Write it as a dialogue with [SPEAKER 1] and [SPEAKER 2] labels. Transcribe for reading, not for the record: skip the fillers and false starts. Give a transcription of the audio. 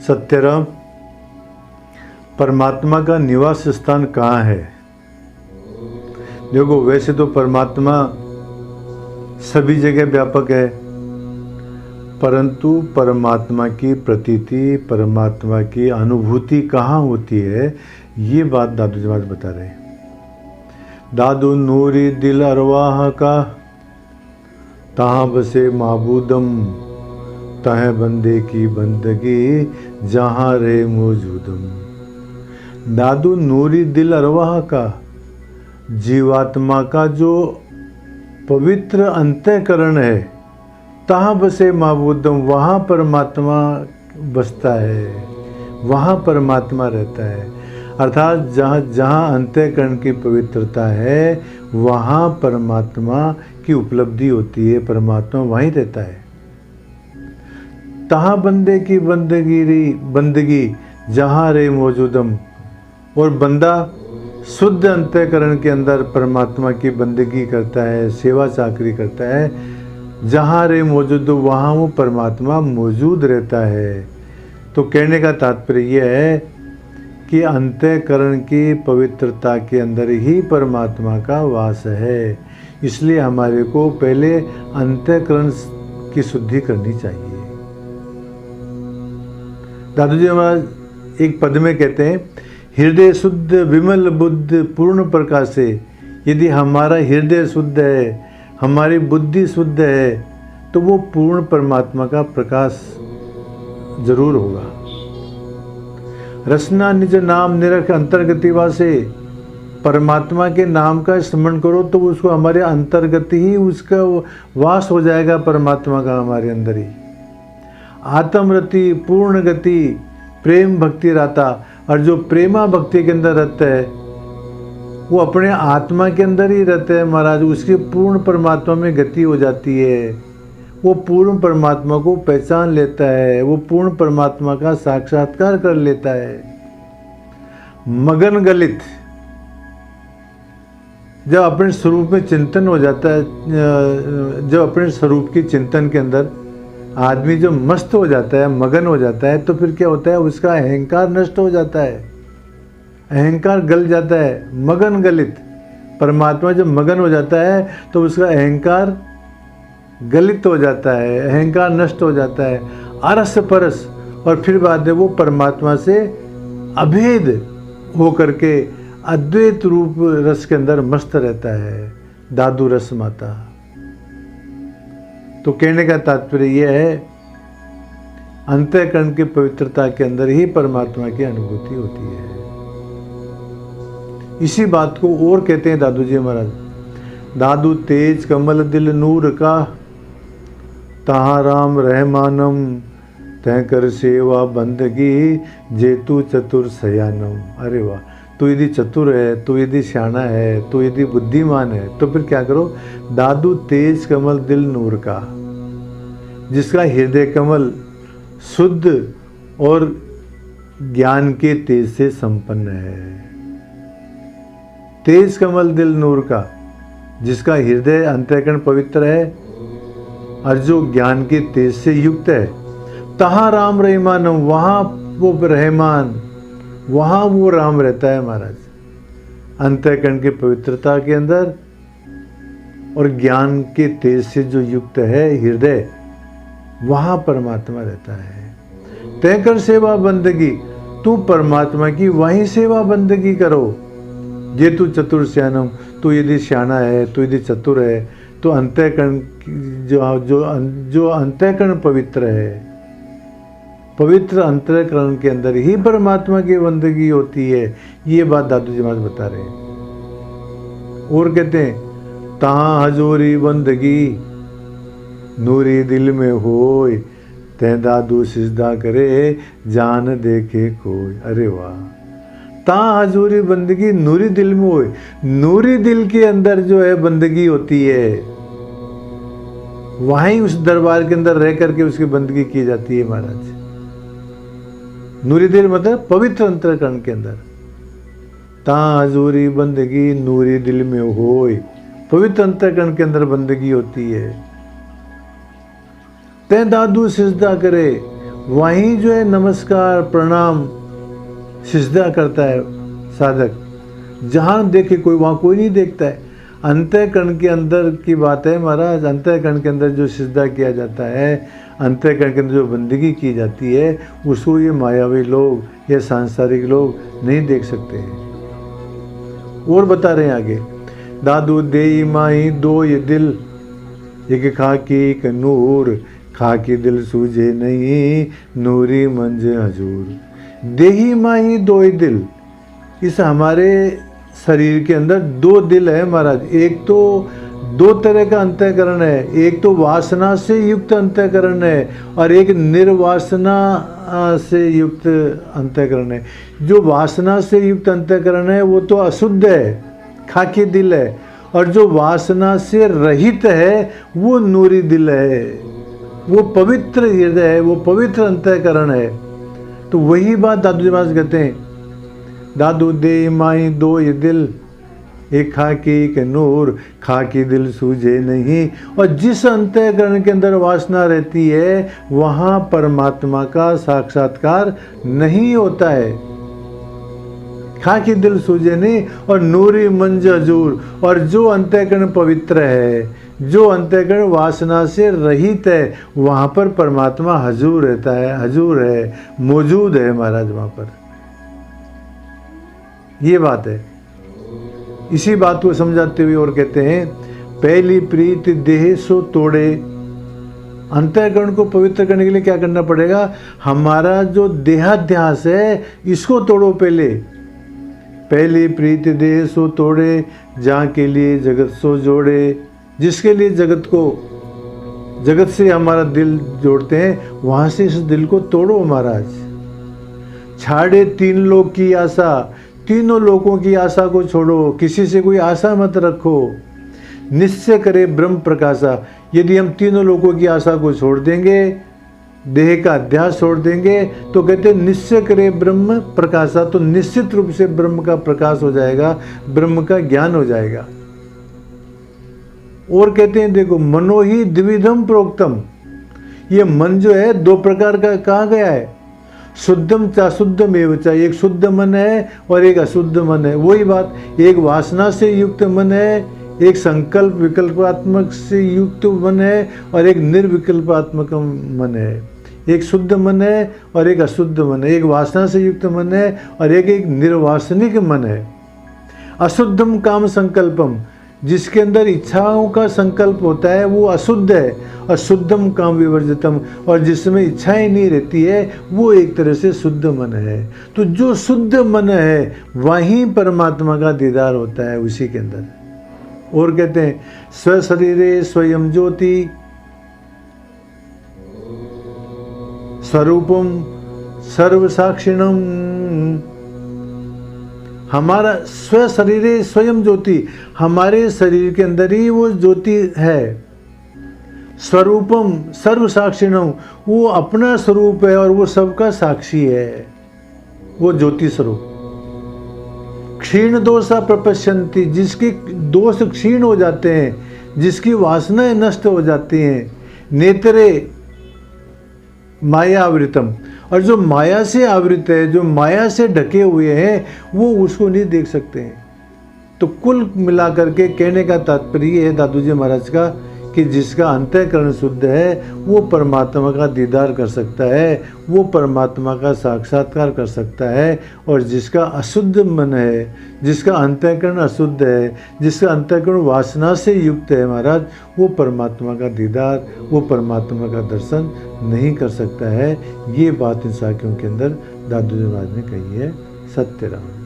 [SPEAKER 1] सत्यराम, परमात्मा का निवास स्थान कहाँ है? देखो, वैसे तो परमात्मा सभी जगह व्यापक है, परंतु परमात्मा की प्रतीति, परमात्मा की अनुभूति कहाँ होती है, ये बात दादू जी महाराज बता रहे हैं। दादू नूरी दिल अरवाह का, तहाँ बसे माबूदम, तह बंदे की बंदगी, जहाँ रे मौजूदम। दादू नूरी दिल अरवाह का, जीवात्मा का जो पवित्र अंतःकरण है, तहाँ बसे माबूदम, वहाँ परमात्मा बसता है, वहाँ परमात्मा रहता है। अर्थात जहाँ जहाँ अंतःकरण की पवित्रता है, वहाँ परमात्मा की उपलब्धि होती है, परमात्मा वहीं रहता है। तहाँ बंदे की बंदगी, जहाँ रे मौजूदम, और बंदा शुद्ध अंतःकरण के अंदर परमात्मा की बंदगी करता है, सेवा चाकरी करता है। जहाँ रे मौजूद, वहाँ वो परमात्मा मौजूद रहता है। तो कहने का तात्पर्य यह है कि अंतःकरण की पवित्रता के अंदर ही परमात्मा का वास है। इसलिए हमारे को पहले अंतःकरण की शुद्धि करनी चाहिए। दादू जी महाराज एक पद में कहते हैं, हृदय शुद्ध विमल बुद्ध पूर्ण प्रकाशे। यदि हमारा हृदय शुद्ध है, हमारी बुद्धि शुद्ध है, तो वो पूर्ण परमात्मा का प्रकाश जरूर होगा। रसना निज नाम निरख अंतर्गति वासे, परमात्मा के नाम का स्मरण करो तो उसको हमारे अंतर्गत ही उसका वास हो जाएगा, परमात्मा का हमारे अंदर ही। आत्मरति पूर्ण गति प्रेम भक्ति रहता, और जो प्रेमा भक्ति के अंदर रहता है वो अपने आत्मा के अंदर ही रहता है महाराज, उसकी पूर्ण परमात्मा में गति हो जाती है। वो पूर्ण परमात्मा को पहचान लेता है, वो पूर्ण परमात्मा का साक्षात्कार कर लेता है। मगन गलित, जब अपने स्वरूप में चिंतन हो जाता है, जब अपने स्वरूप की चिंतन के अंदर आदमी जो मस्त हो जाता है, मगन हो जाता है, तो फिर क्या होता है, उसका अहंकार नष्ट हो जाता है, अहंकार गल जाता है। मगन गलित, परमात्मा जब मगन हो जाता है तो उसका अहंकार गलित हो जाता है, अहंकार नष्ट हो जाता है, आरस परस, और फिर बाद में वो परमात्मा से अभेद हो करके अद्वैत रूप रस के अंदर मस्त रहता है। दादू रस माता। तो कहने का तात्पर्य यह है, अंतःकरण की पवित्रता के अंदर ही परमात्मा की अनुभूति होती है। इसी बात को और कहते हैं दादू जी महाराज, दादू तेज कमल दिल नूर का, तहाँ राम रहमानम, तह कर सेवा बंदगी, जेतु चतुर सयानम। अरे वाह, तू यदि चतुर है, तू यदि सियाना है, तू यदि बुद्धिमान है, तो फिर क्या करो, दादू तेज कमल दिल नूर का, जिसका हृदय कमल शुद्ध और ज्ञान के तेज से संपन्न है। तेज कमल दिल नूर का, जिसका हृदय अंतःकरण पवित्र है और जो ज्ञान के तेज से युक्त है। तहाँ राम रहमानम, वहाँ वो रहमान, वहाँ वो राम रहता है महाराज। अंतःकरण की पवित्रता के अंदर और ज्ञान के तेज से जो युक्त है हृदय, वहाँ परमात्मा रहता है। तय कर सेवा बंदगी, तू परमात्मा की वहीं सेवा बंदगी करो। जे तू चतुर सियानम, तू यदि सियाना है, तू यदि चतुर है, तो अंतःकरण जो अंतःकरण पवित्र है, पवित्र अंतःकरण के अंदर ही परमात्मा की बंदगी होती है। ये बात दादू जी महाराज बता रहे हैं। और कहते हैं, तहाँ हजूरी बंदगी, नूरी दिल में होय, तै दादू सिजदा करे, जान देखे कोई। अरे वाह, ता हजूरी बंदगी नूरी दिल में होए, नूरी दिल के अंदर जो है बंदगी होती है, वहीं उस दरबार के अंदर रह करके उसकी बंदगी की जाती है महाराज। नूरी दिल मतलब पवित्र अंतःकरण के अंदर। ता हजूरी बंदगी नूरी दिल में होए, पवित्र अंतःकरण के अंदर बंदगी होती है। तै दादू सिजदा करे, वहीं जो है नमस्कार प्रणाम सिजदा करता है साधक। जहाँ देखे कोई, वहाँ कोई नहीं देखता है। अंतःकरण के अंदर की बात है महाराज। अंतःकरण के अंदर जो सिजदा किया जाता है, अंतःकरण के अंदर जो बंदगी की जाती है, उसको ये मायावी लोग या सांसारिक लोग नहीं देख सकते हैं। और बता रहे हैं आगे, दादू दे माई दो ये दिल, एक खाकी एक नूर, खाकी दिल सूझे नहीं, नूरी मंज हजूर। देही माही दो ही दिल, इस हमारे शरीर के अंदर दो दिल है महाराज। एक तो दो तरह का अंतःकरण है, एक तो वासना से युक्त अंतःकरण है और एक निर्वासना से युक्त अंतःकरण है। जो वासना से युक्त अंतःकरण है वो तो अशुद्ध है, खाकी दिल है, और जो वासना से रहित है वो नूरी दिल है, वो पवित्र हृदय है, वो पवित्र अंतःकरण है। तो वही बात दादू जी महाराज कहते हैं, दादू दे माई दो ये दिल, एक खाकी के नूर, खाकी दिल सूझे नहीं। और जिस अंतःकरण के अंदर वासना रहती है वहाँ परमात्मा का साक्षात्कार नहीं होता है। खाकी दिल सूझे नहीं और नूरी मंज हजूर। और जो अंतःकरण पवित्र है, जो अंतःकरण वासना से रहित है, वहाँ पर परमात्मा हजूर रहता है, हजूर है, मौजूद है महाराज वहाँ पर। ये बात है। इसी बात को समझाते हुए और कहते हैं, पहली प्रीत देह सो तोड़े। अंतःकरण को पवित्र करने के लिए क्या करना पड़ेगा? हमारा जो देहाध्यास है इसको तोड़ो पहले। पहली प्रीत देह सो तोड़े, जहाँ के लिए जगत सो जोड़े। जिसके लिए जगत को, जगत से हमारा दिल जोड़ते हैं, वहाँ से इस दिल को तोड़ो महाराज। छाड़े तीन लोग की आशा, तीनों लोगों की आशा को छोड़ो, किसी से कोई आशा मत रखो। निश्चय करे ब्रह्म प्रकाशा। यदि हम तीनों लोगों की आशा को छोड़ देंगे, देह का अध्यास छोड़ देंगे, तो कहते हैं निश्चय करे ब्रह्म प्रकाशा, तो निश्चित रूप से ब्रह्म का प्रकाश हो जाएगा, ब्रह्म का ज्ञान हो जाएगा। और कहते हैं देखो, मनो ही द्विविधम प्रोक्तम। ये मन जो है दो प्रकार का कहा गया है, शुद्धम चाशुद्धम एवं चा। एक शुद्ध मन है और एक अशुद्ध मन है। वही बात, एक वासना से युक्त मन है, एक संकल्प विकल्पात्मक से युक्त मन है, और एक निर्विकल्पात्मक मन है। एक शुद्ध मन है और एक अशुद्ध मन है। एक वासना से युक्त मन है और एक निर्वासनिक मन है। अशुद्धम काम संकल्पम, जिसके अंदर इच्छाओं का संकल्प होता है वो अशुद्ध है। और शुद्धम काम विवर्जितम, और जिसमें इच्छाएं नहीं रहती है वो एक तरह से शुद्ध मन है। तो जो शुद्ध मन है वहीं परमात्मा का दीदार होता है, उसी के अंदर। और कहते हैं, स्व शरीरे स्वयं ज्योति स्वरूपम सर्वसाक्षिणम। हमारा स्व शरीर स्वयं ज्योति, हमारे शरीर के अंदर ही वो ज्योति है। स्वरूपम सर्वसाक्षिणम, वो अपना स्वरूप है और वो सबका साक्षी है, वो ज्योति स्वरूप। क्षीण दोषा प्रपश्यन्ति, जिसके दोष क्षीण हो जाते हैं, जिसकी वासनाएं नष्ट हो जाती हैं। नेत्रे माया आवृतम, और जो माया से आवृत है, जो माया से ढके हुए हैं, वो उसको नहीं देख सकते हैं। तो कुल मिलाकर के कहने का तात्पर्य है दादू जी महाराज का कि जिसका अंतःकरण शुद्ध है वो परमात्मा का दीदार कर सकता है, वो परमात्मा का साक्षात्कार कर सकता है। और जिसका अशुद्ध मन है, जिसका अंतःकरण अशुद्ध है, जिसका अंतःकरण वासना से युक्त है महाराज, वो परमात्मा का दीदार, वो परमात्मा का दर्शन नहीं कर सकता है। ये बात इन साखियों के अंदर दादू जी महाराज ने कही है। सत्य राम।